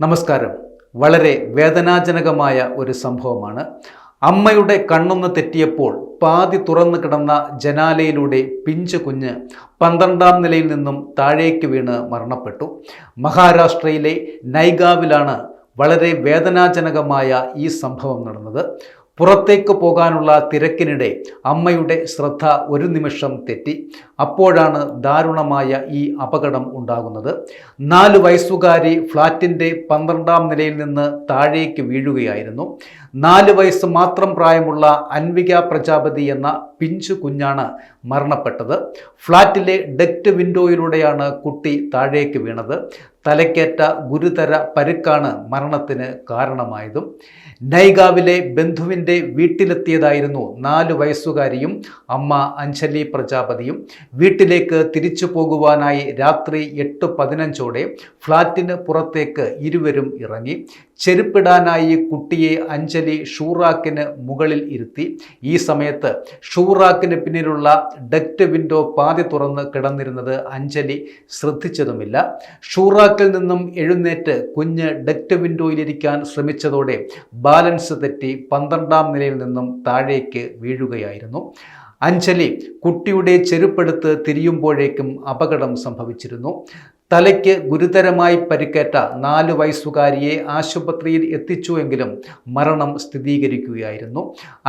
നമസ്കാരം. വളരെ വേദനാജനകമായ ഒരു സംഭവമാണ്. അമ്മയുടെ കണ്ണൊന്ന് തെറ്റിയപ്പോൾ പാതി തുറന്നു കിടന്ന ജനാലയിലൂടെ പിഞ്ചു കുഞ്ഞ് 12ാം നിലയിൽ നിന്നും താഴേക്ക് വീണ് മരണപ്പെട്ടു. മഹാരാഷ്ട്രയിലെ നൈഗാവിലാണ് വളരെ വേദനാജനകമായ ഈ സംഭവം നടന്നത്. പുറത്തേക്ക് പോകാനുള്ള തിരക്കിനിടെ അമ്മയുടെ ശ്രദ്ധ ഒരു നിമിഷം തെറ്റി. അപ്പോഴാണ് ദാരുണമായ ഈ അപകടം ഉണ്ടാകുന്നത്. 4 വയസ്സുകാരി ഫ്ളാറ്റിൻ്റെ 12ാം നിലയിൽ നിന്ന് താഴേക്ക് വീഴുകയായിരുന്നു. 4 വയസ്സ് മാത്രം പ്രായമുള്ള അൻവിക പ്രജാപതി എന്ന പിഞ്ചു കുഞ്ഞാണ് മരണപ്പെട്ടത്. ഫ്ളാറ്റിലെ ഡക്റ്റ് വിൻഡോയിലൂടെയാണ് കുട്ടി താഴേക്ക് വീണത്. തലയ്ക്കേറ്റ ഗുരുതര പരുക്കാണ് മരണത്തിന് കാരണമായതും. നൈഗാവിലെ ബന്ധുവിൻ്റെ വീട്ടിലെത്തിയതായിരുന്നു 4 വയസ്സുകാരിയും അമ്മ അഞ്ജലി പ്രജാപതിയും. വീട്ടിലേക്ക് തിരിച്ചു പോകുവാനായി രാത്രി 8:15 ഫ്ളാറ്റിന് പുറത്തേക്ക് ഇരുവരും ഇറങ്ങി. ചെരുപ്പിടാനായി കുട്ടിയെ അഞ്ജലി ഷൂറാക്കിന് മുകളിൽ ഇരുത്തി. ഈ സമയത്ത് ഷൂറാക്കിന് പിന്നിലുള്ള ഡക്റ്റ് വിൻഡോ പാതി തുറന്ന് കിടന്നിരുന്നത് അഞ്ജലി ശ്രദ്ധിച്ചതുമില്ല. ഷൂറാക്കിൽ നിന്നും എഴുന്നേറ്റ് കുഞ്ഞ് ഡക്റ്റ് വിൻഡോയിലിരിക്കാൻ ശ്രമിച്ചതോടെ ബാലൻസ് തെറ്റി 12ാം നിലയിൽ നിന്നും താഴേക്ക് വീഴുകയായിരുന്നു. അഞ്ജലി കുട്ടിയുടെ ചെരുപ്പെടുത്ത് തിരിയുമ്പോഴേക്കും അപകടം സംഭവിച്ചിരുന്നു. തലയ്ക്ക് ഗുരുതരമായി പരിക്കേറ്റ 4 വയസ്സുകാരിയെ ആശുപത്രിയിൽ എത്തിച്ചുവെങ്കിലും മരണം സ്ഥിരീകരിക്കുകയായിരുന്നു.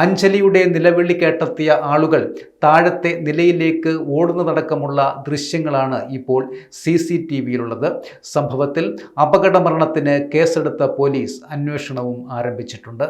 അഞ്ജലിയുടെ നിലവിളി കേട്ടെത്തിയ ആളുകൾ താഴത്തെ നിലയിലേക്ക് ഓടുന്നതടക്കമുള്ള ദൃശ്യങ്ങളാണ് ഇപ്പോൾ CCTVയിലുള്ളത്. സംഭവത്തിൽ അപകട മരണത്തിന് കേസെടുത്ത പോലീസ് അന്വേഷണവും ആരംഭിച്ചിട്ടുണ്ട്.